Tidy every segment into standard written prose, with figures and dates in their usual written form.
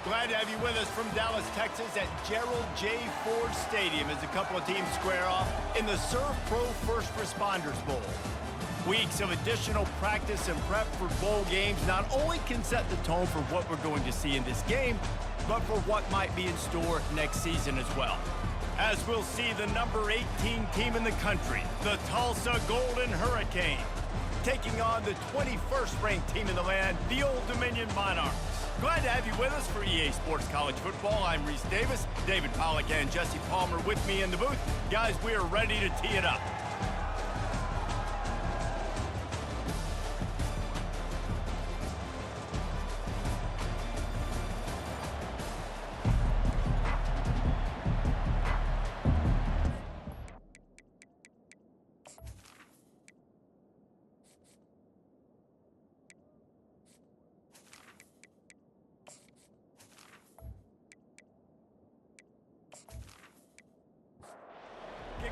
Glad to have you with us from Dallas, Texas at Gerald J. Ford Stadium as a couple of teams square off in the Serve Pro First Responders Bowl. Weeks of additional practice and prep for bowl games not only can set the tone for what we're going to see in this game, but for what might be in store next season as well. As we'll see the number 18 team in the country, the Tulsa Golden Hurricane, taking on the 21st ranked team in the land, the Old Dominion Monarchs. Glad to have you with us for EA Sports College Football. I'm Reese Davis, David Pollack and Jesse Palmer with me in the booth. Guys, we are ready to tee it up.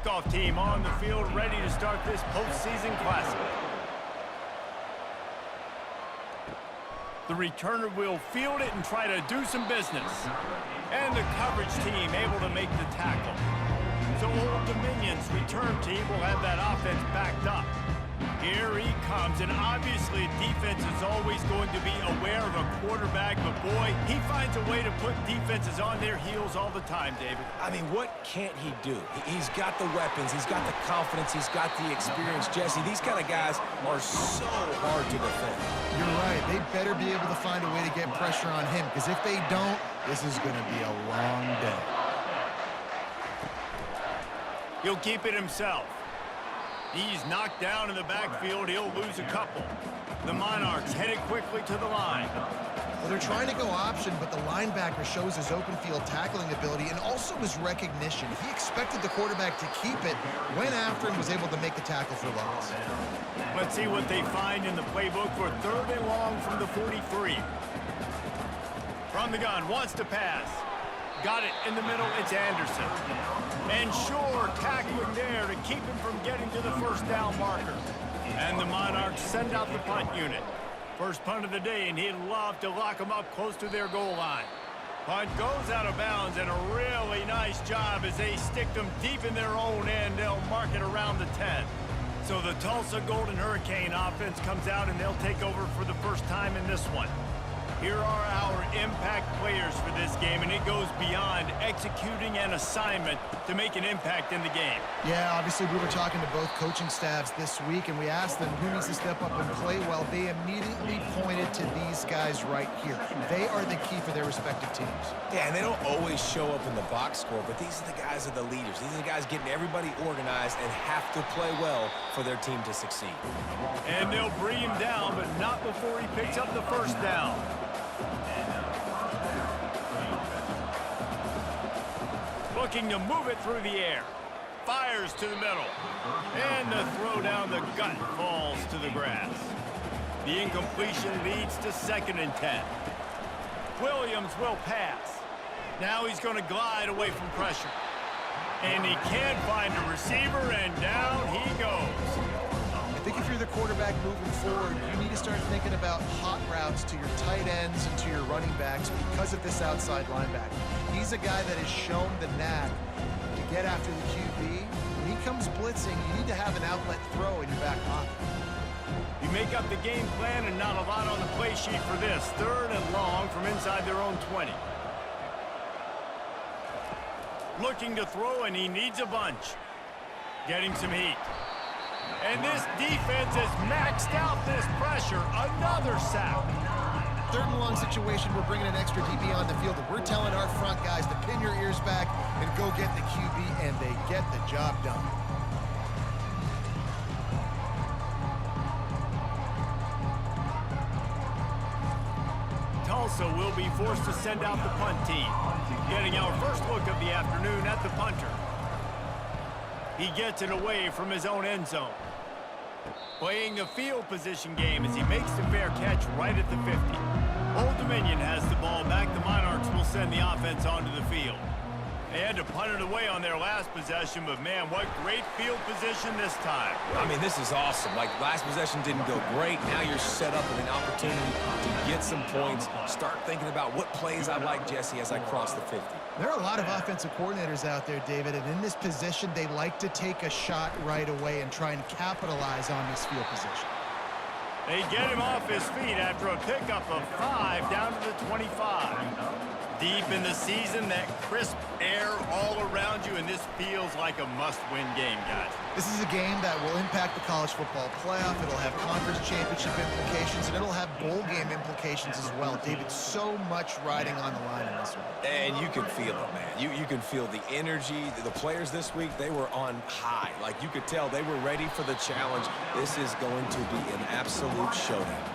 Kickoff team on the field, ready to start this postseason classic. The returner will field it and try to do some business. And the coverage team able to make the tackle. So Old Dominion's return team will have that offense backed up. Here he comes, and obviously defense is always going to be aware of a quarterback, but boy, he finds a way to put defenses on their heels all the time, David. I mean, what can't he do? He's got the weapons, he's got the confidence, he's got the experience. Jesse, these kind of guys are so hard to defend. You're right. They better be able to find a way to get pressure on him, because if they don't, this is going to be a long day. He'll keep it himself. He's knocked down in the backfield. He'll lose a couple. The Monarchs headed quickly to the line. Well, they're trying to go option, but the linebacker shows his open field tackling ability and also his recognition. He expected the quarterback to keep it, went after and was able to make the tackle for loss. Let's see what they find in the playbook for 3rd and long from the 43. From the gun, wants to pass. Got it in the middle, it's Anderson. And sure, tackling there to keep him from getting to the first down marker. And the Monarchs send out the punt unit. First punt of the day, and he'd love to lock them up close to their goal line. Punt goes out of bounds, and a really nice job as they stick them deep in their own end. They'll mark it around the 10. So the Tulsa Golden Hurricane offense comes out, and they'll take over for the first time in this one. Here are our impact players for this game, and it goes beyond executing an assignment to make an impact in the game. Yeah, obviously we were talking to both coaching staffs this week, and we asked them who needs to step up and play well. They immediately pointed to these guys right here. They are the key for their respective teams. Yeah, and they don't always show up in the box score, but these are the guys that are the leaders. These are the guys getting everybody organized and have to play well for their team to succeed. And they'll bring him down, but not before he picks up the first down. Looking to move it through the air. Fires to the middle. And the throw down the gut falls to the grass. The incompletion leads to 2nd and 10. Williams will pass. Now he's going to glide away from pressure. And he can't find a receiver, and down he goes. I think if you're the quarterback moving forward, you need to start thinking about hot routes to your tight ends and to your running backs because of this outside linebacker. He's a guy that has shown the knack to get after the QB. When he comes blitzing, you need to have an outlet throw in your back pocket. You make up the game plan and not a lot on the play sheet for this. 3rd and long from inside their own 20. Looking to throw, and he needs a bunch. Getting some heat. And this defense has maxed out this pressure. Another sack. 3rd and long situation, we're bringing an extra DB on the field, and we're telling our front guys to pin your ears back and go get the QB, and they get the job done. Tulsa will be forced to send out the punt team. Getting our first look of the afternoon at the punter. He gets it away from his own end zone. Playing the field position game as he makes the fair catch right at the 50. Old Dominion has the ball back. The Monarchs will send the offense onto the field. They had to punt it away on their last possession, but man, what great field position this time. I mean, this is awesome. Like, last possession didn't go great. Now you're set up with an opportunity to get some points. Start thinking about what plays I like, Jesse, as I cross the 50. There are a lot of offensive coordinators out there, David, and in this position, they like to take a shot right away and try and capitalize on this field position. They get him off his feet after a pickup of 5 down to the 25. Deep in the season, that crisp air all around you, and this feels like a must-win game, guys. This is a game that will impact the college football playoff. It'll have conference championship implications, and it'll have bowl game implications as well. David, so much riding on the line in this one. And you can feel it, man. You can feel the energy. The players this week, they were on high. Like, you could tell they were ready for the challenge. This is going to be an absolute showdown.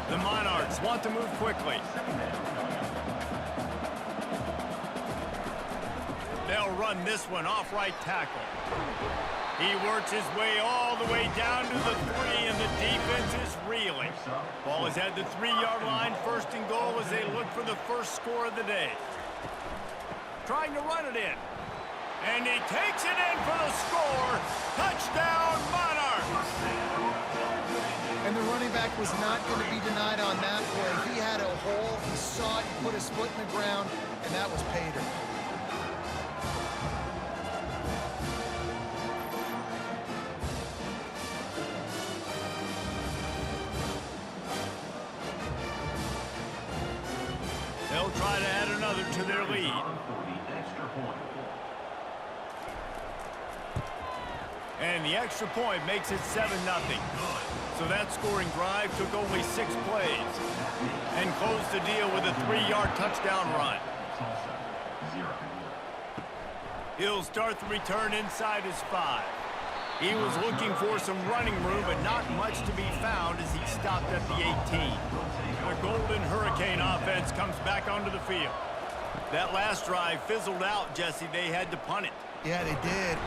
The Monarchs want to move quickly. They'll run this one off right tackle. He works his way all the way down to the 3, and the defense is reeling. Ball is at the 3-yard line, 1st and goal as they look for the first score of the day. Trying to run it in. And he takes it in for the score. Touchdown, Monarchs! And the running back was not going to be denied on that play. He had a hole, he saw it, he put his foot in the ground, and that was pay dirt. They'll try to add another to their lead. And the extra point makes it 7-0. So that scoring drive took only 6 plays and closed the deal with a 3-yard touchdown run. He'll start the return inside his 5. He was looking for some running room, but not much to be found as he stopped at the 18. The Golden Hurricane offense comes back onto the field. That last drive fizzled out, Jesse. They had to punt it. Yeah, they did.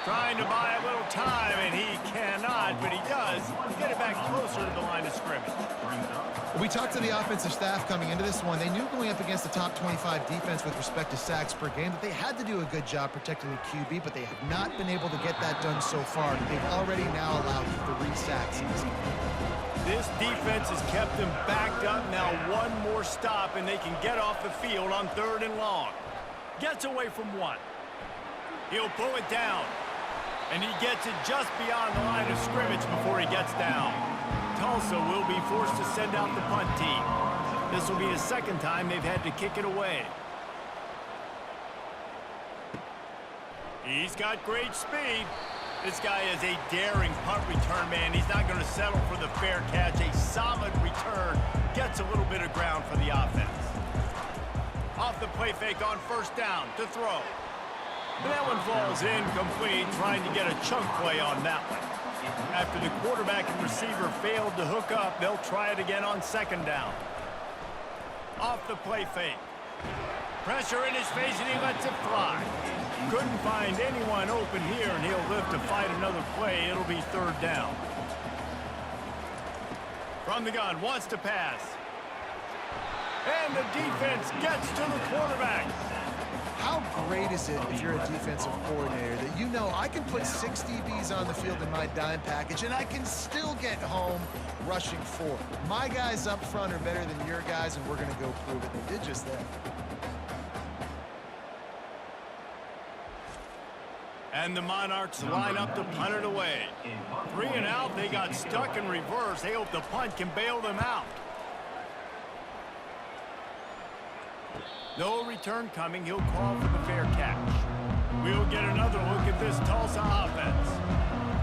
Trying to buy a little time, and he cannot, but he does get it back closer to the line of scrimmage. We talked to the offensive staff coming into this one. They knew going up against the top 25 defense with respect to sacks per game that they had to do a good job protecting the QB, but they have not been able to get that done so far. They've already now allowed 3 sacks in this game. This defense has kept them backed up. Now one more stop, and they can get off the field on 3rd and long. Gets away from 1. He'll pull it down. And he gets it just beyond the line of scrimmage before he gets down. Tulsa will be forced to send out the punt team. This will be the 2nd time they've had to kick it away. He's got great speed. This guy is a daring punt return man. He's not going to settle for the fair catch. A solid return. Gets a little bit of ground for the offense. Off the play fake on 1st down to throw. And that one falls incomplete, trying to get a chunk play on that one. After the quarterback and receiver failed to hook up, they'll try it again on 2nd down. Off the play fake. Pressure in his face, and he lets it fly. Couldn't find anyone open here, and he'll live to fight another play. It'll be 3rd down. From the gun, wants to pass. And the defense gets to the quarterback. How great is it if you're a defensive coordinator that you know I can put 6 DBs on the field in my dime package and I can still get home rushing 4. My guys up front are better than your guys, and we're going to go prove it. They did just that. And the Monarchs line up to punt it away. 3 and out, they got stuck in reverse. They hope the punt can bail them out. No return coming. He'll call for the fair catch. We'll get another look at this Tulsa offense.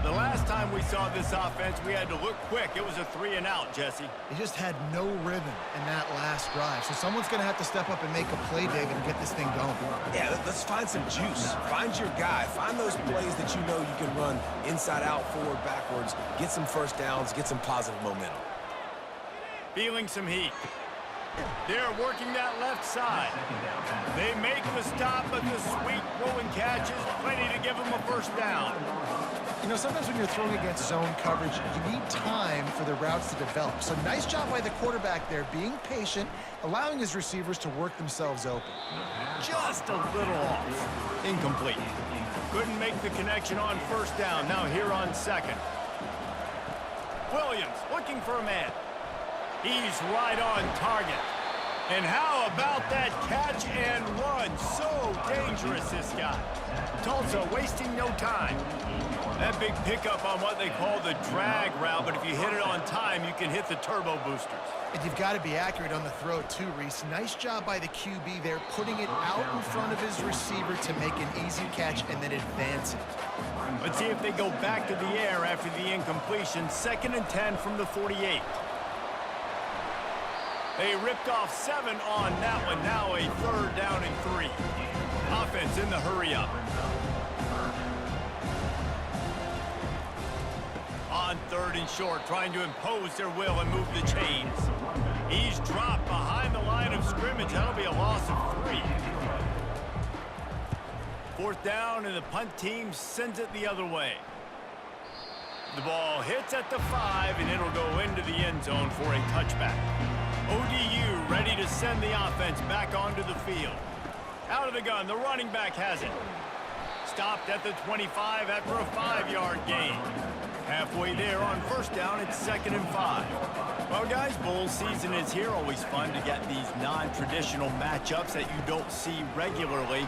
The last time we saw this offense, we had to look quick. It was a 3 and out, Jesse. They just had no rhythm in that last drive. So someone's going to have to step up and make a play, David, and get this thing going. Yeah, let's find some juice. Find your guy. Find those plays that you know you can run inside out, forward, backwards. Get some 1st downs. Get some positive momentum. Feeling some heat. They're working that left side. They make the stop, but the sweet throwing catch is plenty to give them a 1st down. You know, sometimes when you're throwing against zone coverage, you need time for the routes to develop. So nice job by the quarterback there, being patient, allowing his receivers to work themselves open. Just a little off. Incomplete. Couldn't make the connection on first down. Now here on second. Williams looking for a man. He's right on target. And how about that catch and run? So dangerous, this guy. Tulsa wasting no time. That big pickup on what they call the drag route, but if you hit it on time, you can hit the turbo boosters. And you've got to be accurate on the throw too, Reese. Nice job by the QB there, putting it out in front of his receiver to make an easy catch and then advance it. Let's see if they go back to the air after the incompletion. 2nd and 10 from the 48. They ripped off 7 on that one. Now a 3rd down and 3. Offense in the hurry-up. On 3rd and short, trying to impose their will and move the chains. He's dropped behind the line of scrimmage. That'll be a loss of 3. 4th down, and the punt team sends it the other way. The ball hits at the 5, and it'll go into the end zone for a touchback. ODU ready to send the offense back onto the field. Out of the gun, the running back has it. Stopped at the 25 after a 5-yard gain. Halfway there on first down, it's 2nd and 5. Well, guys, bowl season is here. Always fun to get these non-traditional matchups that you don't see regularly.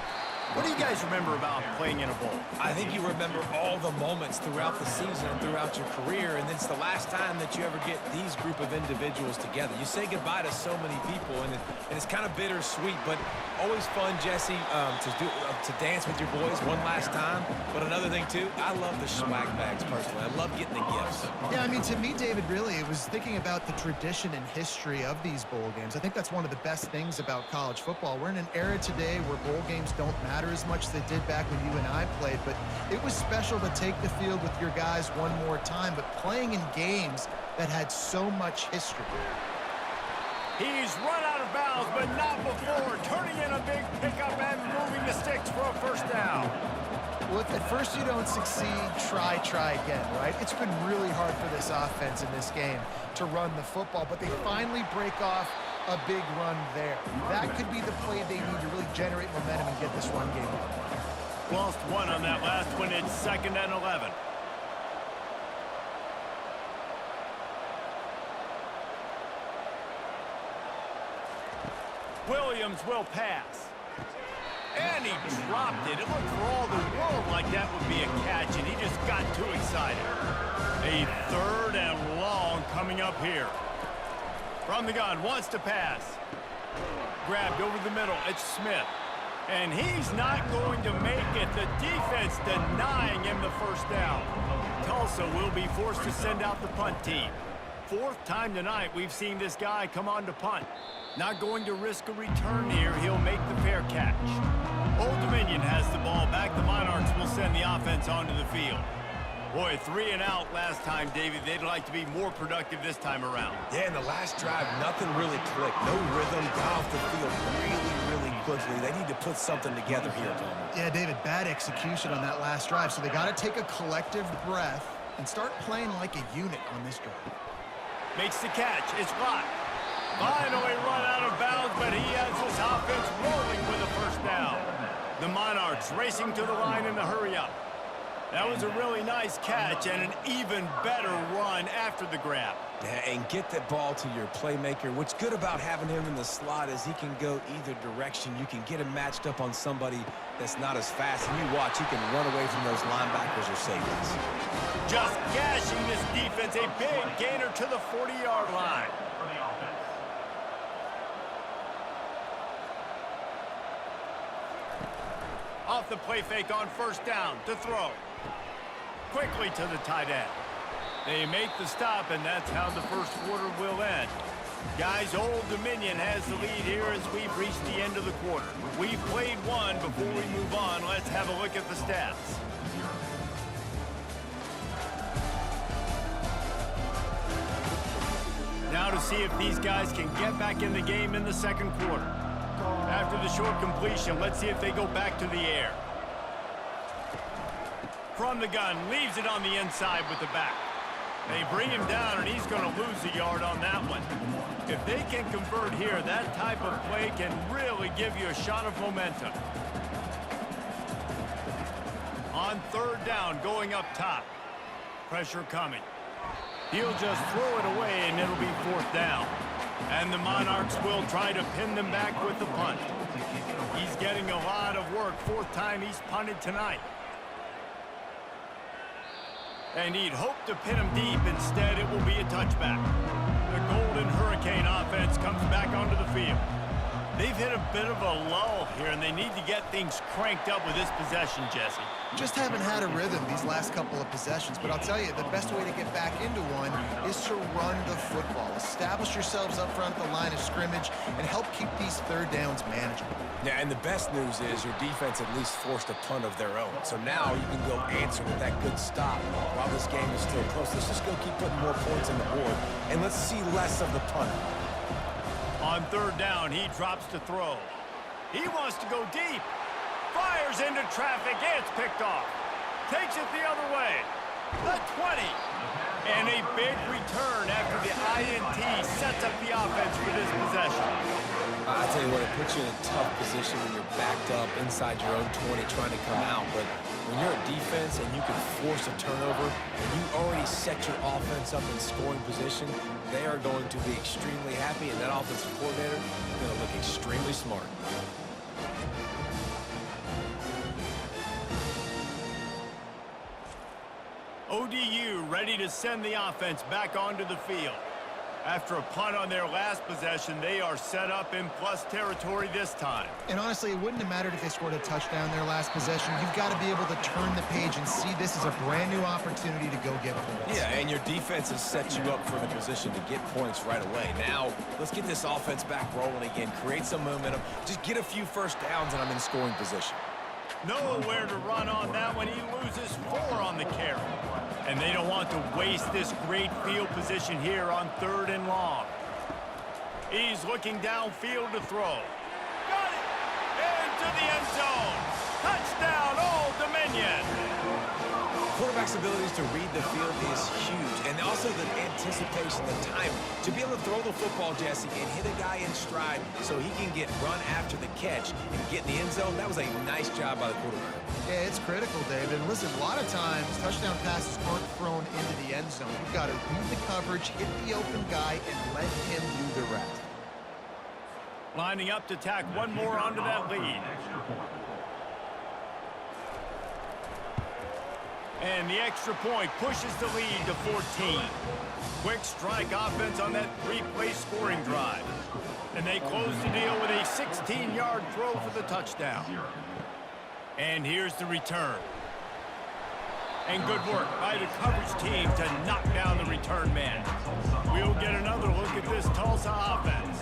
What do you guys remember about playing in a bowl? I think you remember all the moments throughout the season and throughout your career, and it's the last time that you ever get these group of individuals together. You say goodbye to so many people, and it's kind of bittersweet, but always fun, Jesse, to dance with your boys one last time. But another thing, too, I love the swag bags, personally. I love getting the gifts. Yeah, I mean, to me, David, really, it was thinking about the tradition and history of these bowl games. I think that's one of the best things about college football. We're in an era today where bowl games don't matter as much as they did back when you and I played, but it was special to take the field with your guys one more time, but playing in games that had so much history. He's run out of bounds, but not before. Turning in a big pickup and moving the sticks for a first down. Well, if at first you don't succeed, try again, right? It's been really hard for this offense in this game to run the football, but they finally break off a big run there. That could be the play they need to really generate momentum and get this run game up. Lost 1 on that last one. It's 2nd and 11. Williams will pass. And he dropped it. It looked for all the world like that would be a catch, and he just got too excited. A 3rd and long coming up here. From the gun, wants to pass. Grabbed over the middle, it's Smith. And he's not going to make it. The defense denying him the first down. Tulsa will be forced to send out the punt team. 4th time tonight we've seen this guy come on to punt. Not going to risk a return here. He'll make the fair catch. Old Dominion has the ball back. The Monarchs will send the offense onto the field. Boy, 3 and out last time, David. They'd like to be more productive this time around. Yeah, in the last drive, nothing really clicked. No rhythm, got off the field really quickly. They need to put something together here, Tom. Yeah, David, bad execution on that last drive, so they got to take a collective breath and start playing like a unit on this drive. Makes the catch. It's blocked. Finally run out of bounds, but he has his offense rolling with a first down. The Monarchs racing to the line in the hurry-up. That was a really nice catch and an even better run after the grab. Yeah, and get that ball to your playmaker. What's good about having him in the slot is he can go either direction. You can get him matched up on somebody that's not as fast, and you watch, he can run away from those linebackers or safeties. Just gashing this defense, a big gainer to the 40-yard line. Off the play fake on first down to throw. Quickly to the tight end. They make the stop, and that's how the first quarter will end. Guys, Old Dominion has the lead here as we've reached the end of the quarter. We've played one. Before we move on, let's have a look at the stats. Now to see if these guys can get back in the game in the second quarter. After the short completion, let's see if they go back to the air. From the gun, leaves it on the inside with the back. They bring him down, and he's going to lose a yard on that one. If they can convert here, that type of play can really give you a shot of momentum. On third down, going up top. Pressure coming. He'll just throw it away, and it'll be fourth down. And the Monarchs will try to pin them back with the punt. He's getting a lot of work. Fourth time he's punted tonight. And he'd hoped to pin him deep. Instead, it will be a touchback. The Golden Hurricane offense comes back onto the field. They've hit a bit of a lull here, and they need to get things cranked up with this possession, Jesse. Just haven't had a rhythm these last couple of possessions, but I'll tell you, the best way to get back into one is to run the football. Establish yourselves up front at the line of scrimmage and help keep these third downs manageable. Yeah, and the best news is your defense at least forced a punt of their own. So now you can go answer with that good stop while this game is still close. Let's just go keep putting more points on the board, and let's see less of the punt. On third down, he drops to throw. He wants to go deep. Fires into traffic. It's picked off. Takes it the other way. The 20. And a big return after the INT sets up the offense for this possession. I tell you what, it puts you in a tough position when you're backed up inside your own 20 trying to come out. But when you're a defense and you can force a turnover and you already set your offense up in scoring position, they are going to be extremely happy, and that offensive coordinator is going to look extremely smart. ODU ready to send the offense back onto the field. After a punt on their last possession, they are set up in plus territory this time. And honestly, it wouldn't have mattered if they scored a touchdown their last possession. You've got to be able to turn the page and see this as a brand new opportunity to go get points. Yeah, and your defense has set you up for the position to get points right away. Now, let's get this offense back rolling again. Create some momentum. Just get a few first downs, and I'm in scoring position. Nowhere to run on that one. He loses 4 on the carry. And they don't want to waste this great field position here on third and long. He's looking downfield to throw. Got it! Into the end zone. Touchdown, Old Dominion. Quarterback's abilities to read the field is huge, and also the anticipation, the time to be able to throw the football, Jesse, and hit a guy in stride so he can get run after the catch and get in the end zone. That was a nice job by the quarterback. Yeah, it's critical, David. And listen, a lot of times touchdown passes aren't thrown into the end zone. You've got to read the coverage, hit the open guy, and let him do the rest. Lining up to tack one more onto that lead. And the extra point pushes the lead to 14. Quick strike offense on that 3-play scoring drive. And they close the deal with a 16-yard throw for the touchdown. And here's the return. And good work by the coverage team to knock down the return man. We'll get another look at this Tulsa offense.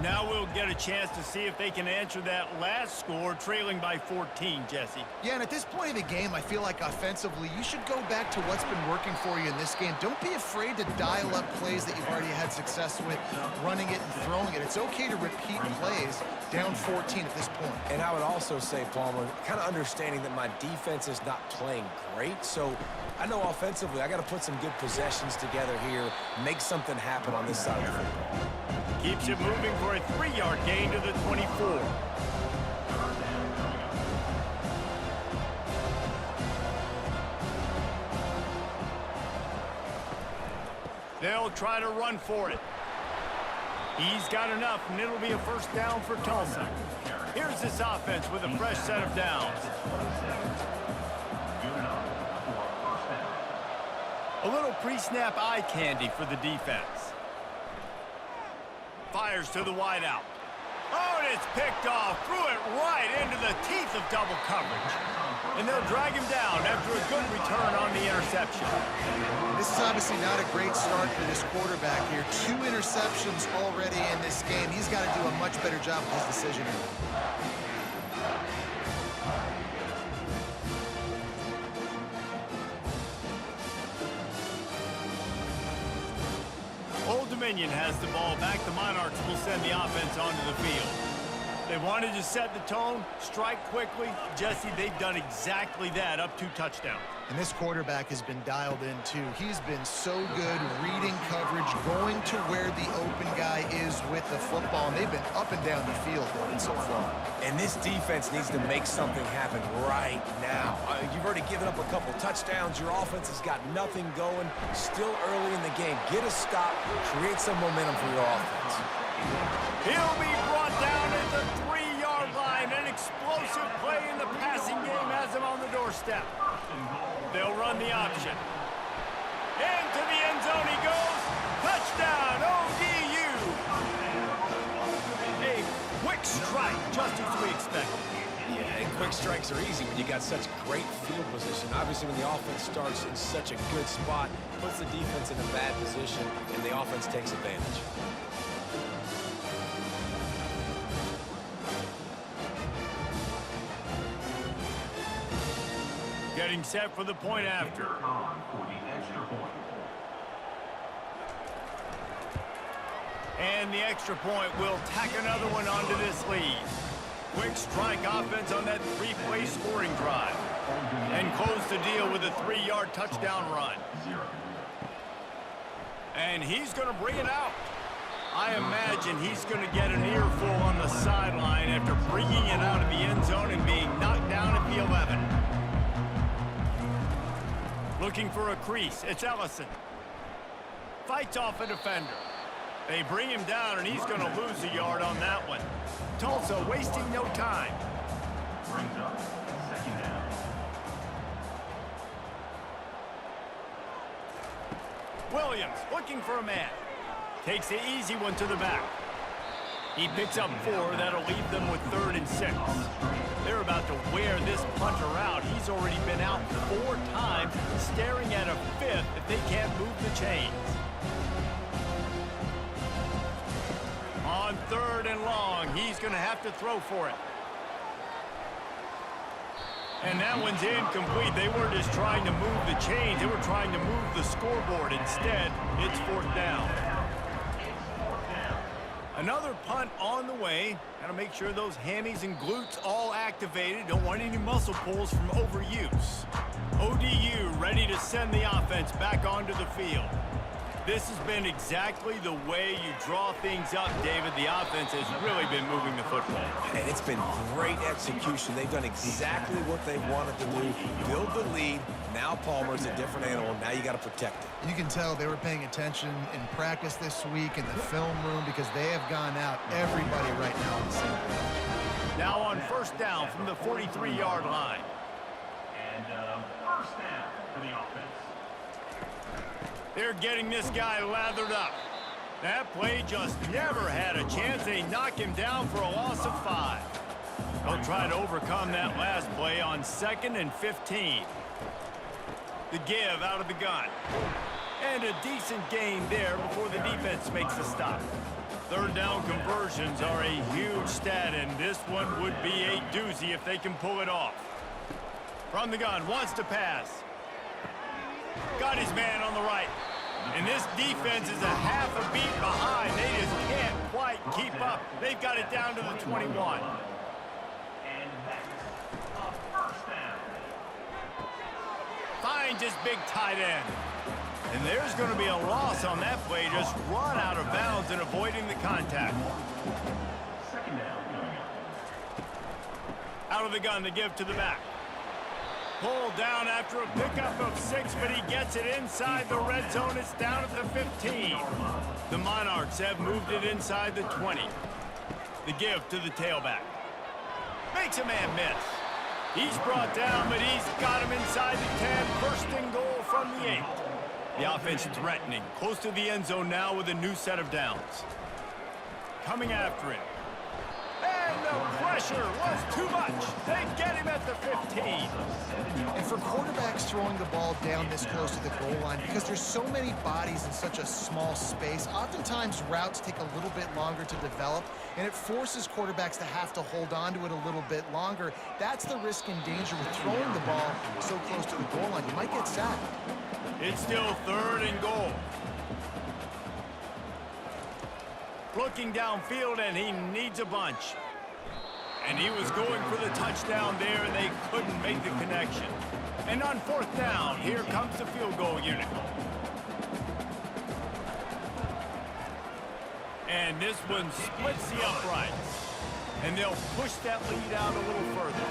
Now we'll get a chance to see if they can answer that last score, trailing by 14, Jesse. Yeah, and at this point of the game, I feel like offensively, you should go back to what's been working for you in this game. Don't be afraid to dial up plays that you've already had success with, running it and throwing it. It's okay to repeat plays down 14 at this point. And I would also say, Palmer, kind of understanding that my defense is not playing great, so I know offensively I got to put some good possessions together here, make something happen on this side of the football. Keeps it moving for a 3-yard gain to the 24. They'll try to run for it. He's got enough, and it'll be a first down for Tulsa. Here's this offense with a fresh set of downs. A little pre-snap eye candy for the defense. Fires to the wideout. Oh, and it's picked off. Threw it right into the teeth of double coverage. And they'll drag him down after a good return on the interception. This is obviously not a great start for this quarterback here. 2 interceptions already in this game. He's got to do a much better job with his decision. Old Dominion has the ball back. The Monarchs will send the offense onto the field. They wanted to set the tone, strike quickly. Jesse, they've done exactly that, up 2 touchdowns. And this quarterback has been dialed in, too. He's been so good reading coverage, going to where the open guy is with the football, and they've been up and down the field so far. And this defense needs to make something happen right now. You've already given up a couple touchdowns. Your offense has got nothing going. Still early in the game. Get a stop. Create some momentum for your offense. He'll be brought down at the 3-yard line. An explosive play in the passing game has him on the doorstep. They'll run the option. Into the end zone he goes. Touchdown, ODU. A quick strike, just as we expected. Yeah, and quick strikes are easy when you got such great field position. Obviously, when the offense starts in such a good spot, puts the defense in a bad position, and the offense takes advantage. Getting set for the point after. And the extra point will tack another one onto this lead. Quick strike offense on that 3-play scoring drive. And close the deal with a 3-yard touchdown run. And he's going to bring it out. I imagine he's going to get an earful on the sideline after bringing it out of the end zone and being knocked down at the 11. Looking for a crease. It's Ellison. Fights off a defender. They bring him down, and he's going to lose a yard on that one. Tulsa wasting no time. Brings up 2nd down. Williams looking for a man. Takes the easy one to the back. He picks up 4. That'll leave them with 3rd and 6. They're about to wear this punter out. He's already been out 4 times, staring at a 5th if they can't move the chains. On 3rd and long, he's going to have to throw for it. And that one's incomplete. They weren't just trying to move the chains. They were trying to move the scoreboard. Instead, it's 4th down. Another punt on the way. Got to make sure those hammies and glutes all activated. Don't want any muscle pulls from overuse. ODU ready to send the offense back onto the field. This has been exactly the way you draw things up, David. The offense has really been moving the football. And it's been great execution. They've done exactly what they wanted to do. Build the lead. Now Palmer's a different animal. Now you got to protect it. You can tell they were paying attention in practice this week in the film room because they have gone out everybody right now on the same page. Now on 1st down from the 43-yard line. And 1st down for the offense. They're getting this guy lathered up. That play just never had a chance. They knock him down for a loss of 5. They'll try to overcome that last play on 2nd and 15. The give out of the gun. And a decent gain there before the defense makes a stop. 3rd down conversions are a huge stat, and this one would be a doozy if they can pull it off. From the gun, wants to pass. Got his man on the right. And this defense is a half a beat behind. They just can't quite keep up. They've got it down to the 21. And that's a 1st down. Finds his big tight end. And there's going to be a loss on that play. Just run out of bounds and avoiding the contact. 2nd down coming up. Out of the gun, the give to the back. Pulled down after a pickup of 6, but he gets it inside the red zone. It's down at the 15. The Monarchs have moved it inside the 20. The give to the tailback. Makes a man miss. He's brought down, but he's got him inside the 10. 1st and goal from the 8. The offense threatening. Close to the end zone now with a new set of downs. Coming after him. And the pressure was too much. They get him at the 15. And for quarterbacks throwing the ball down this close to the goal line, because there's so many bodies in such a small space, oftentimes routes take a little bit longer to develop, and it forces quarterbacks to have to hold on to it a little bit longer. That's the risk and danger with throwing the ball so close to the goal line. You might get sacked. It's still 3rd and goal. Looking downfield, and he needs a bunch. And he was going for the touchdown there, and they couldn't make the connection. And on fourth down, here comes the field goal unit. And this one splits the uprights. And they'll push that lead out a little further.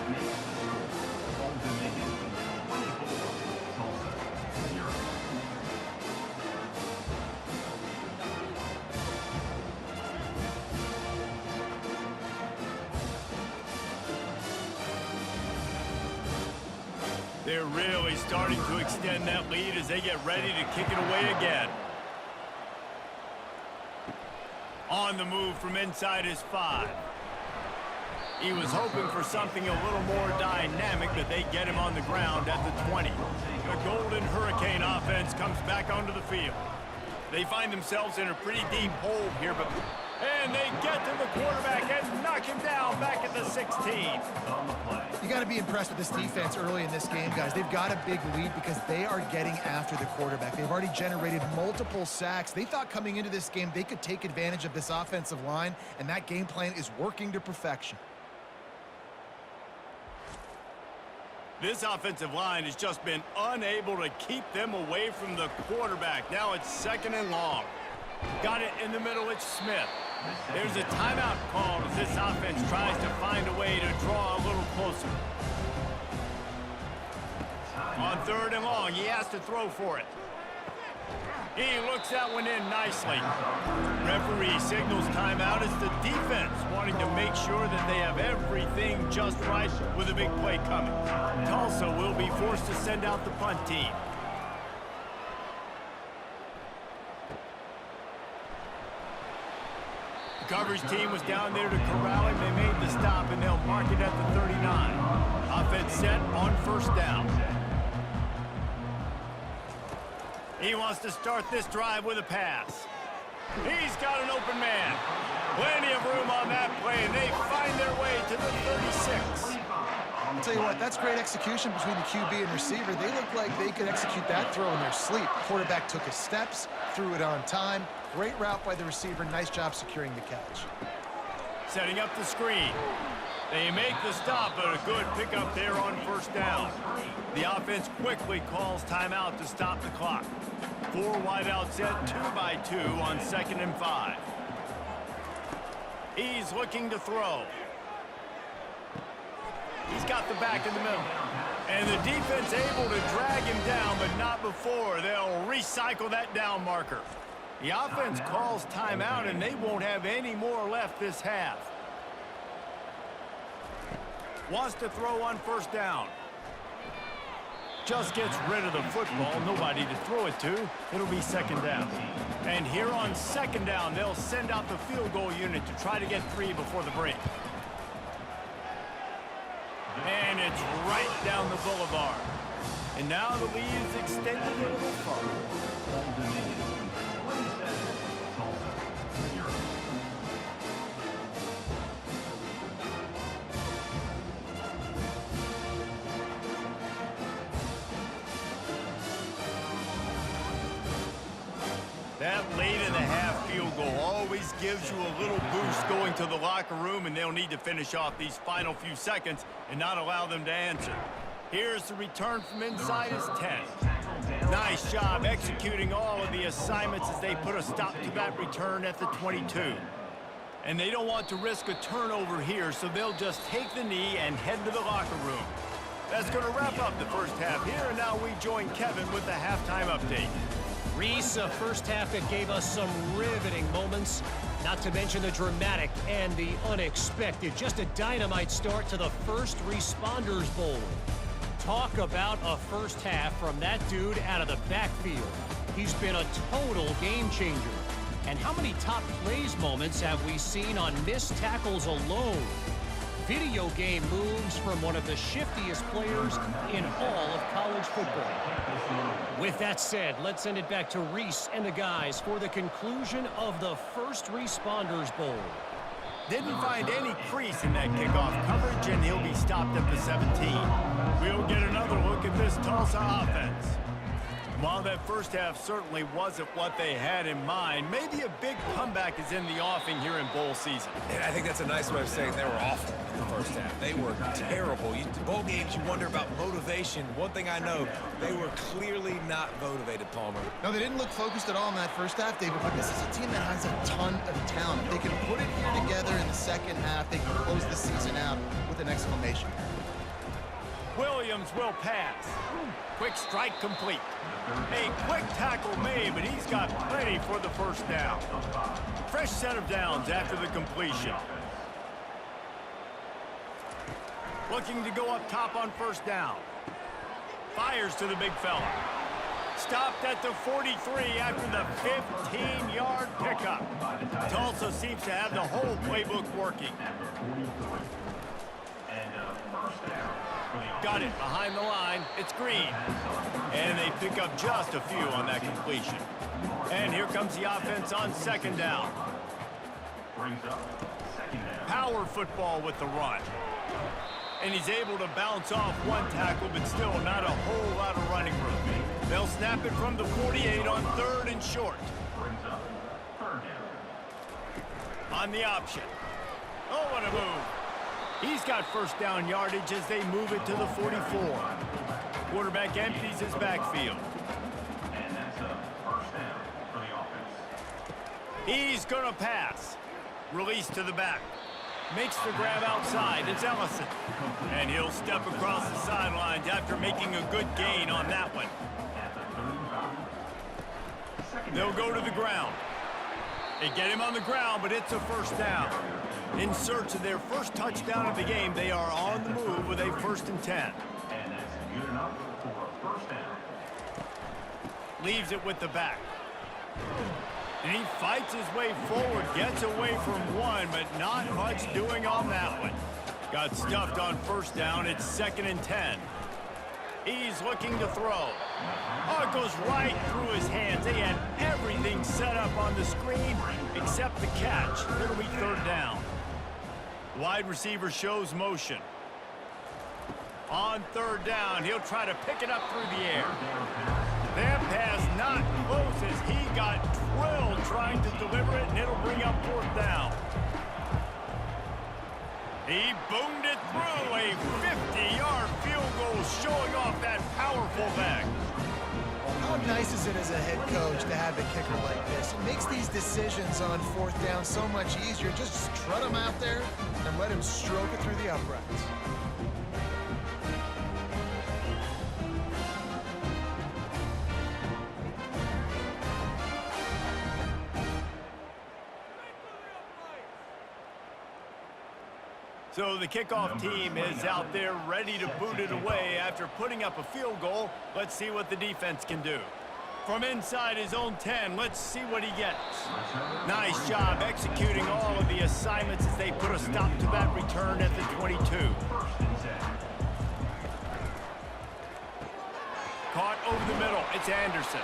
They're really starting to extend that lead as they get ready to kick it away again. On the move from inside his 5. He was hoping for something a little more dynamic, but they get him on the ground at the 20. The Golden Hurricane offense comes back onto the field. They find themselves in a pretty deep hole here, and they get to the quarterback and knock him down back at the 16. You got to be impressed with this defense early in this game, guys. They've got a big lead because they are getting after the quarterback. They've already generated multiple sacks. They thought coming into this game they could take advantage of this offensive line, and that game plan is working to perfection. This offensive line has just been unable to keep them away from the quarterback. Now it's 2nd and long. Got it in the middle, it's Smith. There's a timeout called as this offense tries to find a way to draw a little closer. On 3rd and long, he has to throw for it. He looks that one in nicely. Referee signals timeout as the defense wanting to make sure that they have everything just right with a big play coming. Tulsa will be forced to send out the punt team. The coverage team was down there to corral him. They made the stop, and they'll mark it at the 39. Offense set on 1st down. He wants to start this drive with a pass. He's got an open man. Plenty of room on that play, and they find their way to the 36. I'll tell you what, that's great execution between the QB and receiver. They look like they could execute that throw in their sleep. Quarterback took his steps, threw it on time. Great route by the receiver. Nice job securing the catch. Setting up the screen. They make the stop, but a good pickup there on 1st down. The offense quickly calls timeout to stop the clock. 4 wide out set, 2 by 2 on 2nd and 5. He's looking to throw. He's got the back in the middle. And the defense able to drag him down, but not before. They'll recycle that down marker. The offense calls timeout, and they won't have any more left this half. Wants to throw on 1st down. Just gets rid of the football. Nobody to throw it to. It'll be 2nd down. And here on 2nd down, they'll send out the field goal unit to try to get 3 before the break. And it's right down the boulevard. And now the lead is extended a little further. That late in the half field goal always gives you a little boost going to the locker room, and they'll need to finish off these final few seconds and not allow them to answer. Here's the return from inside his 10. Nice job executing all of the assignments as they put a stop to that return at the 22. And they don't want to risk a turnover here, so they'll just take the knee and head to the locker room. That's going to wrap up the first half here, and now we join Kevin with the halftime update. Reese, a first half that gave us some riveting moments, not to mention the dramatic and the unexpected. Just a dynamite start to the First Responders Bowl. Talk about a first half from that dude out of the backfield. He's been a total game changer. And how many top plays moments have we seen on missed tackles alone? Video game moves from one of the shiftiest players in all of college football. With that said, let's send it back to Reese and the guys for the conclusion of the First Responders Bowl. Didn't find any crease in that kickoff coverage, and he'll be stopped at the 17. We'll get another look at this Tulsa offense. While that first half certainly wasn't what they had in mind, maybe a big comeback is in the offing here in bowl season. And I think that's a nice way of saying they were awful in the first half. They were terrible. Bowl games, you wonder about motivation. One thing I know, they were clearly not motivated, Palmer. No, they didn't look focused at all in that first half, David, but this is a team that has a ton of talent. They can put it here together in the second half. They can close the season out with an exclamation. Williams will pass. Quick strike complete. A quick tackle made, but he's got plenty for the first down. Fresh set of downs after the completion. Looking to go up top on first down. Fires to the big fella. Stopped at the 43 after the 15-yard pickup. Tulsa seems to have the whole playbook working. Got it behind the line. It's Green. And they pick up just a few on that completion. And here comes the offense on second down. Power football with the run. And he's able to bounce off one tackle, but still not a whole lot of running room. They'll snap it from the 48 on third and short. On the option. Oh, what a move. He's got first down yardage as they move it to the 44. Quarterback empties his backfield. And that's a first down for the offense. He's going to pass. Release to the back. Makes the grab outside. It's Ellison. And he'll step across the sidelines after making a good gain on that one. They'll go to the ground. They get him on the ground, but it's a first down. In search of their first touchdown of the game, they are on the move with a 1st and 10. And that's good enough for a first down. Leaves it with the back. And he fights his way forward, gets away from one, but not much doing on that one. Got stuffed on first down. It's 2nd and 10. He's looking to throw. Oh, it goes right through his hands. They had everything set up on the screen except the catch. It'll be 3rd down. Wide receiver shows motion. On 3rd down, he'll try to pick it up through the air. That pass not close as he got drilled trying to deliver it, and it'll bring up 4th down. He boomed it through a 50-yard field goal, showing off that powerful back. How nice is it as a head coach to have a kicker like this? It makes these decisions on 4th down so much easier. Just strut him out there and let him stroke it through the uprights. So the kickoff team is out there ready to boot it away after putting up a field goal. Let's see what the defense can do. From inside his own 10, let's see what he gets. Nice job executing all of the assignments as they put a stop to that return at the 22. Caught over the middle. It's Anderson.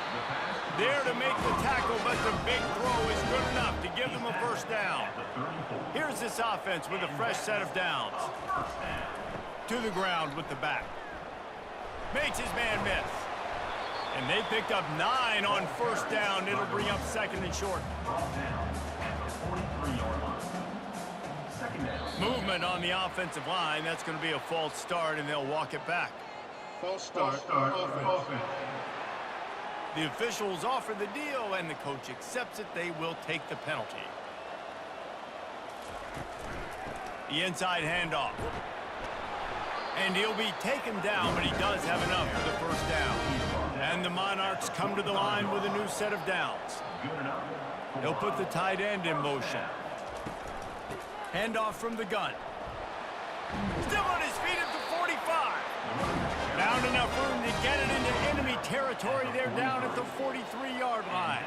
There to make the tackle, but the big throw is good enough to give them a first down. Here's this offense with a fresh set of downs. To the ground with the back. Makes his man miss. And they picked up 9 on first down. It'll bring up 2nd and short. Movement on the offensive line. That's going to be a false start, and they'll walk it back. False start. Offense. The officials offer the deal, and the coach accepts it. They will take the penalty. The inside handoff. And he'll be taken down, but he does have enough for the first down. And the Monarchs come to the line with a new set of downs. They'll put the tight end in motion. Handoff from the gun. Still on his feet at the 45. Found enough room to get it into enemy territory. They're down at the 43-yard line.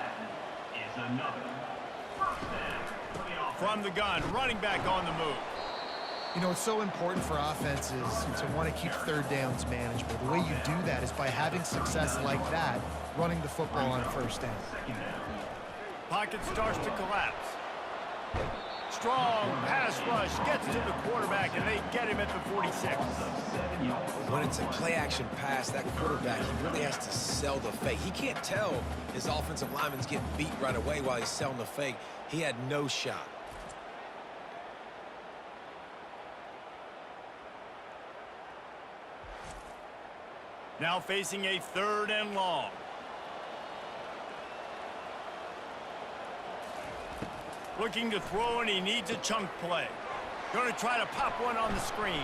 From the gun, running back on the move. You know, it's so important for offenses to want to keep 3rd downs manageable. The way you do that is by having success like that, running the football on 1st down. Pocket starts to collapse. Strong pass rush gets to the quarterback, and they get him at the 46. When it's a play-action pass, that quarterback, he really has to sell the fake. He can't tell his offensive lineman's getting beat right away while he's selling the fake. He had no shot. Now facing a 3rd and long. Looking to throw, and he needs a chunk play. Going to try to pop one on the screen.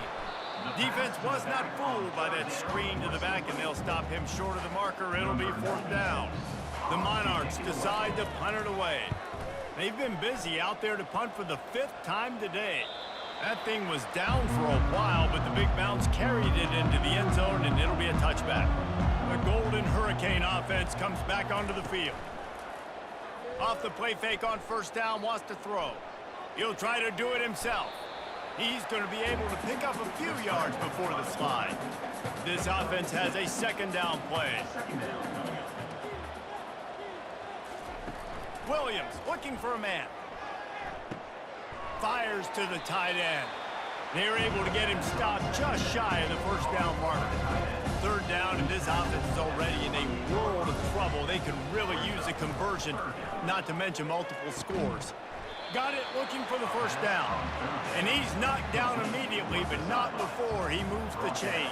Defense was not fooled by that screen to the back, and they'll stop him short of the marker. It'll be 4th down. The Monarchs decide to punt it away. They've been busy out there to punt for the 5th time today. That thing was down for a while, but the big bounce carried it into the end zone, and it'll be a touchback. The Golden Hurricane offense comes back onto the field. Off the play fake on 1st down, wants to throw. He'll try to do it himself. He's going to be able to pick up a few yards before the slide. This offense has a 2nd down play. Williams looking for a man. Fires to the tight end. They're able to get him stopped just shy of the 1st down marker. 3rd down, and this offense is already in a world of trouble. They can really use a conversion, not to mention multiple scores. Got it, looking for the 1st down. And he's knocked down immediately, but not before he moves the chains.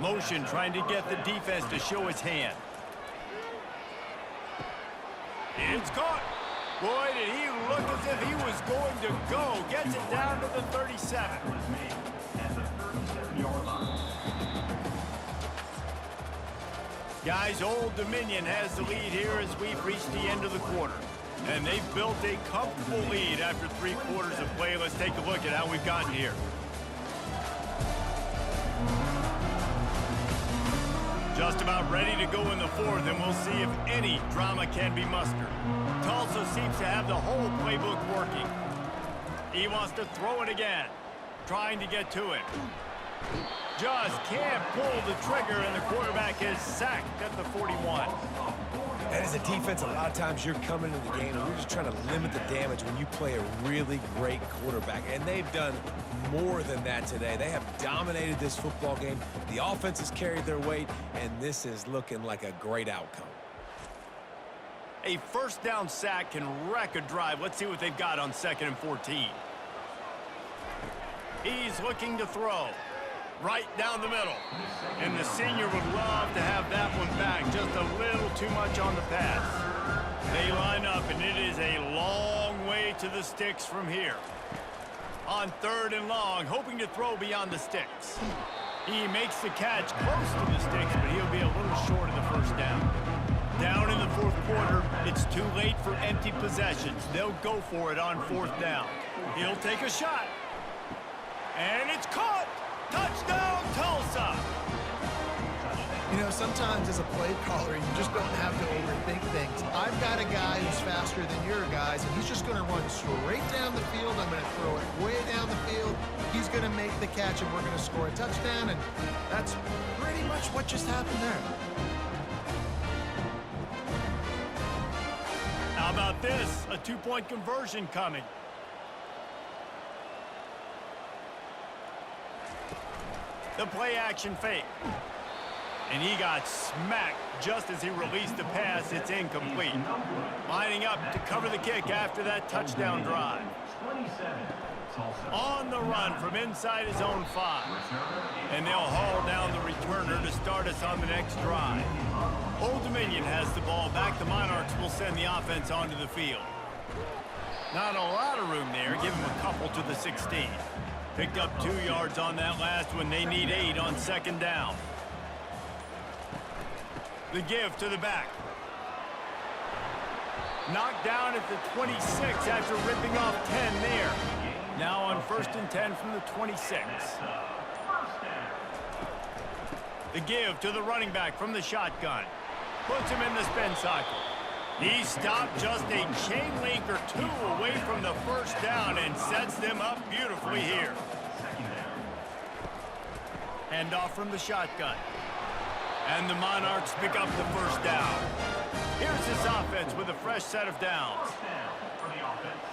Motion trying to get the defense to show his hand. It's caught. Boy, did he look as if he was going to go. Gets it down to the 37. Guys, Old Dominion has the lead here as we've reached the end of the quarter. And they've built a comfortable lead after 3 quarters of play. Let's take a look at how we've gotten here. Just about ready to go in the 4th, and we'll see if any drama can be mustered. Tulsa seems to have the whole playbook working. He wants to throw it again, trying to get to it. Just can't pull the trigger, and the quarterback is sacked at the 41. And as a defense, a lot of times you're coming into the game and you're just trying to limit the damage when you play a really great quarterback. And they've done more than that today. They have dominated this football game. The offense has carried their weight, and this is looking like a great outcome. A 1st down sack can wreck a drive. Let's see what they've got on 2nd and 14. He's looking to throw. Right down the middle. And the senior would love to have that one back. Just a little too much on the pass. They line up, and it is a long way to the sticks from here. On 3rd and long, hoping to throw beyond the sticks. He makes the catch close to the sticks, but he'll be a little short of the 1st down. Down in the 4th quarter, it's too late for empty possessions. They'll go for it on 4th down. He'll take a shot. And it's caught! Touchdown, Tulsa! You know, sometimes as a play caller, you just don't have to overthink things. I've got a guy who's faster than your guys, and he's just going to run straight down the field. I'm going to throw it way down the field. He's going to make the catch, and we're going to score a touchdown, and that's pretty much what just happened there. How about this? A 2-point conversion coming. The play action fake. And he got smacked just as he released the pass. It's incomplete. Lining up to cover the kick after that touchdown drive. On the run from inside his own 5. And they'll haul down the returner to start us on the next drive. Old Dominion has the ball back. The Monarchs will send the offense onto the field. Not a lot of room there. Give him a couple to the 16. Picked up 2 yards on that last one. They need 8 on 2nd down. The give to the back. Knocked down at the 26 after ripping off 10 there. Now on 1st and 10 from the 26. The give to the running back from the shotgun. Puts him in the spin cycle. He stopped just a chain link or 2 away from the 1st down and sets them up beautifully here. Hand off from the shotgun. And the Monarchs pick up the 1st down. Here's this offense with a fresh set of downs. First down for the offense.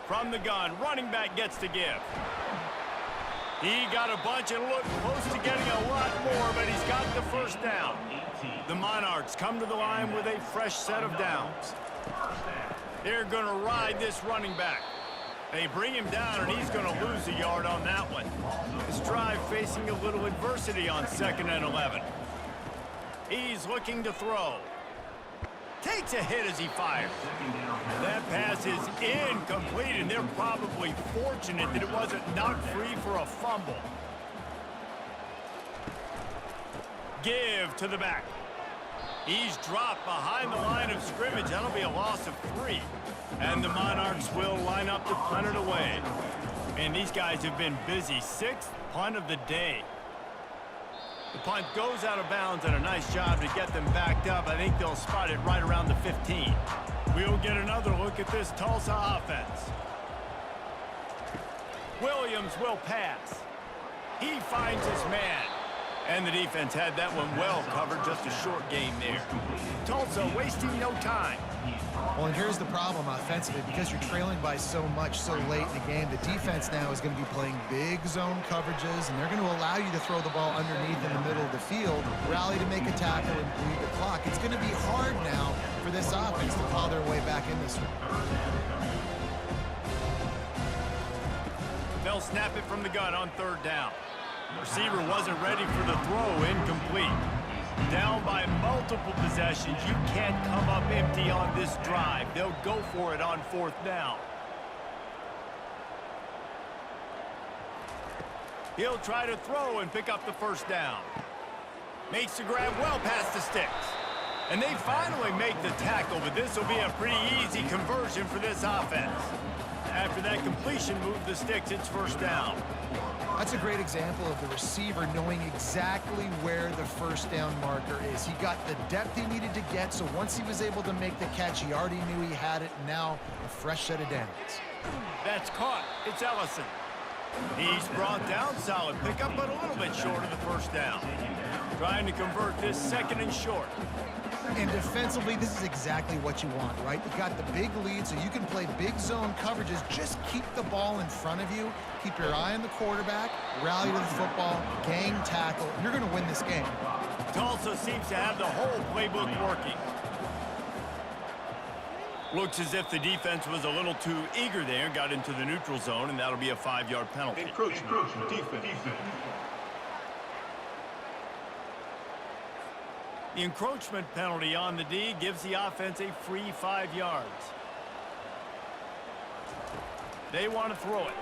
From the gun, running back gets to give. He got a bunch and looked close to getting a lot more, but he's got the first down. The Monarchs come to the line with a fresh set of downs. They're going to ride this running back. They bring him down, and he's going to lose a yard on that one. This drive facing a little adversity on 2nd and 11. He's looking to throw. Takes a hit as he fires. That pass is incomplete, and they're probably fortunate that it wasn't knocked free for a fumble. Give to the back. He's dropped behind the line of scrimmage. That'll be a loss of 3. And the Monarchs will line up to punt it away. And these guys have been busy. 6th punt of the day. The punt goes out of bounds, and a nice job to get them backed up. I think they'll spot it right around the 15. We'll get another look at this Tulsa offense. Williams will pass. He finds his man. And the defense had that one well covered, just a short game there. Tulsa wasting no time. Well, and here's the problem offensively. Because you're trailing by so much so late in the game, the defense now is going to be playing big zone coverages, and they're going to allow you to throw the ball underneath in the middle of the field, rally to make a tackle, and bleed the clock. It's going to be hard now for this offense to claw their way back in this one. They'll snap it from the gun on 3rd down. Receiver wasn't ready for the throw, incomplete. Down by multiple possessions, you can't come up empty on this drive. They'll go for it on 4th down. He'll try to throw and pick up the first down. Makes the grab well past the sticks. And they finally make the tackle, but this will be a pretty easy conversion for this offense. After that completion, move the sticks, it's 1st down. That's a great example of the receiver knowing exactly where the first down marker is. He got the depth he needed to get, so once he was able to make the catch, he already knew he had it. Now, a fresh set of downs. That's caught. It's Ellison. He's brought down solid pickup, but a little bit short of the first down. Trying to convert this 2nd and short. And defensively, this is exactly what you want, right? You got the big lead, so you can play big zone coverages. Just keep the ball in front of you. Keep your eye on the quarterback. Rally to the football. Gang tackle. You're going to win this game. Tulsa seems to have the whole playbook working. Looks as if the defense was a little too eager there. Got into the neutral zone, and that'll be a 5-yard penalty. Encroachment defense. The encroachment penalty on the D gives the offense a free 5 yards. They want to throw it.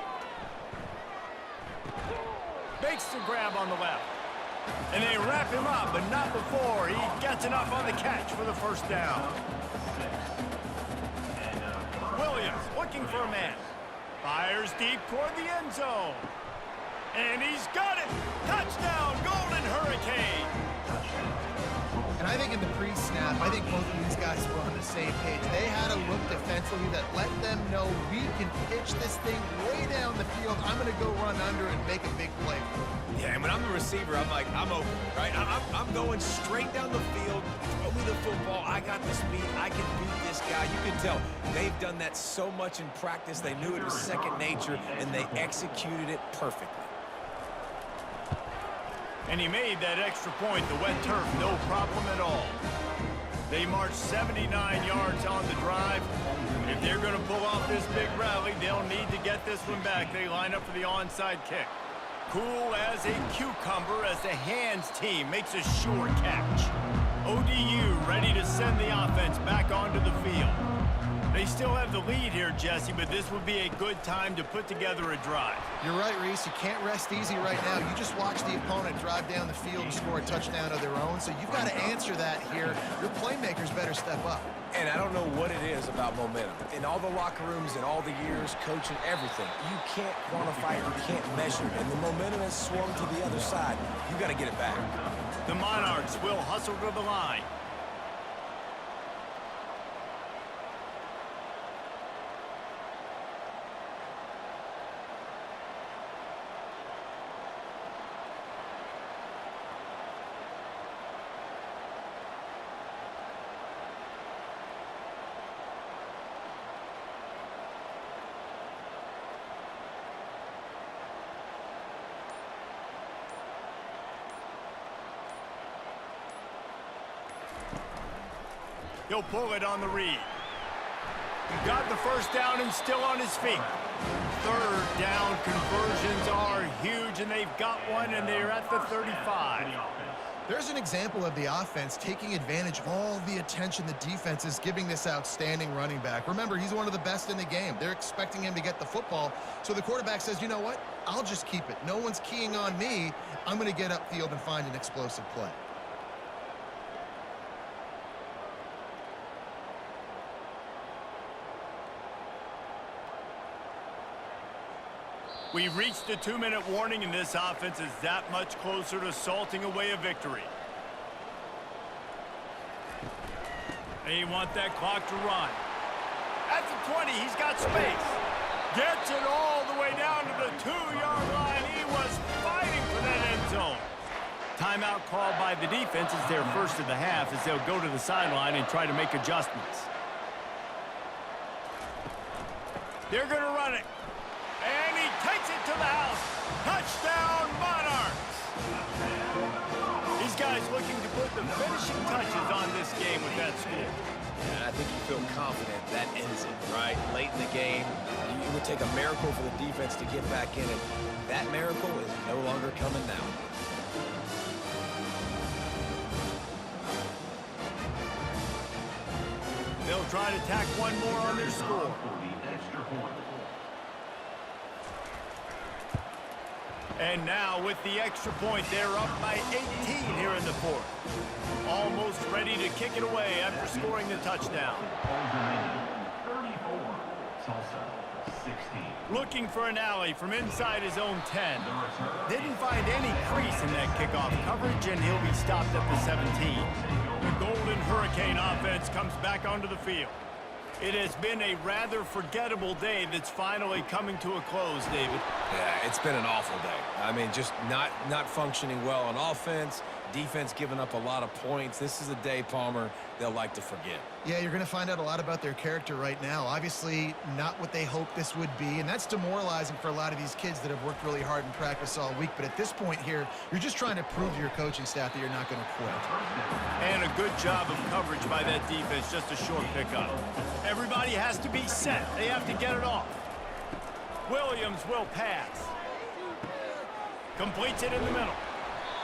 Makes the grab on the left. And they wrap him up, but not before he gets enough on the catch for the first down. Williams looking for a man. Fires deep toward the end zone. And he's got it. Touchdown, Golden Hurricane. And I think in the pre-snap, I think both of these guys were on the same page. They had a look defensively that let them know we can pitch this thing way down the field. I'm going to go run under and make a big play. Yeah, and when I'm the receiver, I'm like, I'm open, right? I'm going straight down the field. Throw me the football. I got the speed. I can beat this guy. You can tell they've done that so much in practice. They knew it was second nature, and they executed it perfectly. And he made that extra point. The wet turf, no problem at all. They marched 79 yards on the drive. If they're going to pull off this big rally, they'll need to get this one back. They line up for the onside kick. Cool as a cucumber as the hands team makes a sure catch. ODU ready to send the offense back onto the field. They still have the lead here, Jesse, but this would be a good time to put together a drive. You're right, Reese. You can't rest easy right now. You just watch the opponent drive down the field and score a touchdown of their own, so you've got to answer that here. Your playmakers better step up. And I don't know what it is about momentum. In all the locker rooms, in all the years, coaching, everything, you can't quantify it, you can't measure it. And the momentum has swung to the other side. You got to get it back. The Monarchs will hustle to the line. He'll pull it on the read. Got the first down and still on his feet. Third down conversions are huge, and they've got one, and they're at the 35. There's an example of the offense taking advantage of all the attention the defense is giving this outstanding running back. Remember, he's one of the best in the game. They're expecting him to get the football, so the quarterback says, you know what? I'll just keep it. No one's keying on me. I'm going to get upfield and find an explosive play. We've reached the 2-minute warning, and this offense is that much closer to salting away a victory. They want that clock to run. At the 20, he's got space. Gets it all the way down to the 2-yard line. He was fighting for that end zone. Timeout called by the defense is their first of the half as they'll go to the sideline and try to make adjustments. They're going to run it. And he takes it to the house. Touchdown, Monarchs! These guys looking to put the finishing touches on this game with that score. And I think you feel confident that ends it, right? Late in the game, it would take a miracle for the defense to get back in it. That miracle is no longer coming now. They'll try to tack one more on their score. And now with the extra point, they're up by 18 here in the fourth. Almost ready to kick it away after scoring the touchdown. 34, Tulsa, 16. Looking for an alley from inside his own 10. Didn't find any crease in that kickoff coverage, and he'll be stopped at the 17. The Golden Hurricane offense comes back onto the field. It has been a rather forgettable day that's finally coming to a close, David. Yeah, it's been an awful day. I mean, just not functioning well on offense, defense giving up a lot of points. This is a day, Palmer, they'll like to forget. Yeah, you're going to find out a lot about their character right now. Obviously, not what they hoped this would be, and that's demoralizing for a lot of these kids that have worked really hard in practice all week. But at this point here, you're just trying to prove to your coaching staff that you're not going to quit. And a good job of coverage by that defense, just a short pickup. Everybody has to be set. They have to get it off. Williams will pass. Completes it in the middle.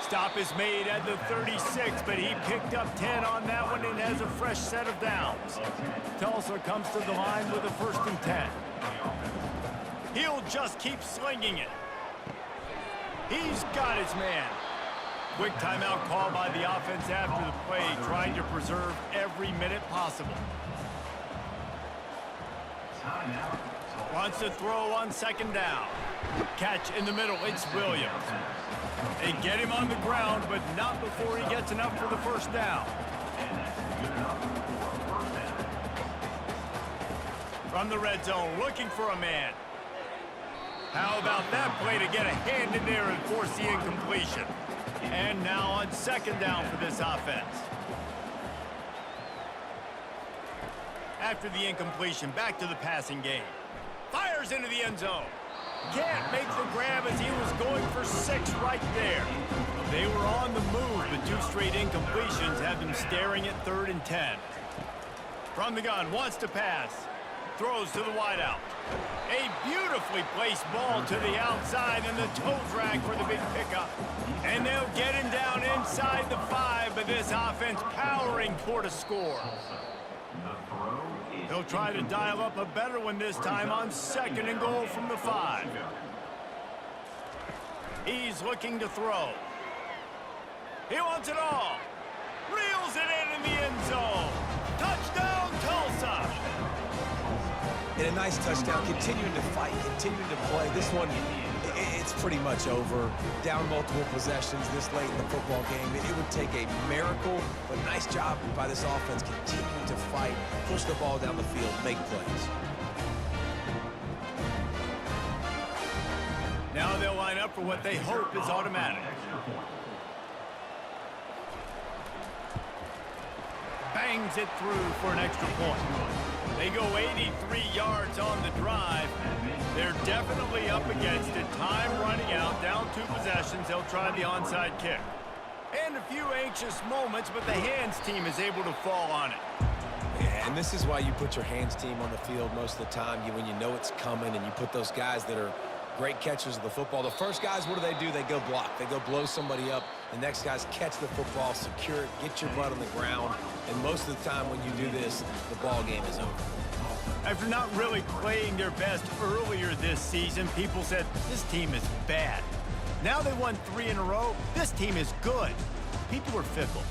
Stop is made at the 36, but he picked up 10 on that one and has a fresh set of downs. Tulsa comes to the line with a 1st and 10. He'll just keep slinging it. He's got his man. Quick timeout call by the offense after the play, trying to preserve every minute possible. Wants to throw on 2nd down. Catch in the middle, it's Williams. They get him on the ground, but not before he gets enough for the 1st down. From the red zone, looking for a man. How about that play to get a hand in there and force the incompletion? And now on 2nd down for this offense. After the incompletion, back to the passing game. Fires into the end zone. Can't make the grab as he was going for 6 right there. They were on the move, but 2 straight incompletions have them staring at 3rd and 10. From the gun, wants to pass. Throws to the wideout. A beautifully placed ball to the outside and the toe drag for the big pickup. And they'll get him down inside the 5, but this offense powering toward a score. They'll try to dial up a better one this time on 2nd and goal from the 5. He's looking to throw. He wants it all. Reels it in the end zone. Touchdown, Tulsa. And a nice touchdown, continuing to fight, continuing to play. This one, it's pretty much over. Down multiple possessions this late in the football game. It would take a miracle, but nice job by this offense continuing to fight, push the ball down the field, make plays. Now they'll line up for what they hope is automatic. Bangs it through for an extra point. They go 83 yards on the drive. They're definitely up against it. Time running out, down 2 possessions. They'll try the onside kick. And a few anxious moments, but the hands team is able to fall on it. And this is why you put your hands team on the field most of the time when you know it's coming, and you put those guys that are great catchers of the football. The first guys, what do? They go block. They go blow somebody up. The next guys catch the football, secure it, get your butt on the ground. And most of the time when you do this, the ball game is over. After not really playing their best earlier this season, people said, this team is bad. Now they won 3 in a row. This team is good. People are fickle.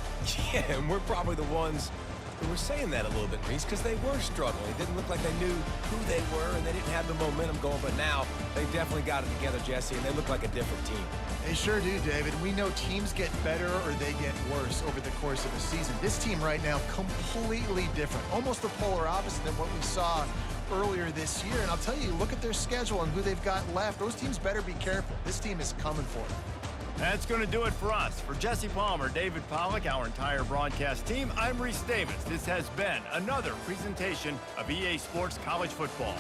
Yeah, and we're probably the ones who were saying that a little bit, Reese, because they were struggling. It didn't look like they knew who they were, and they didn't have the momentum going. But now they definitely got it together, Jesse, and they look like a different team. They sure do, David. We know teams get better or they get worse over the course of a season. This team right now, completely different. Almost the polar opposite than what we saw earlier this year. And I'll tell you, look at their schedule and who they've got left. Those teams better be careful. This team is coming for them. That's going to do it for us. For Jesse Palmer, David Pollack, our entire broadcast team, I'm Reese Davis. This has been another presentation of EA Sports College Football.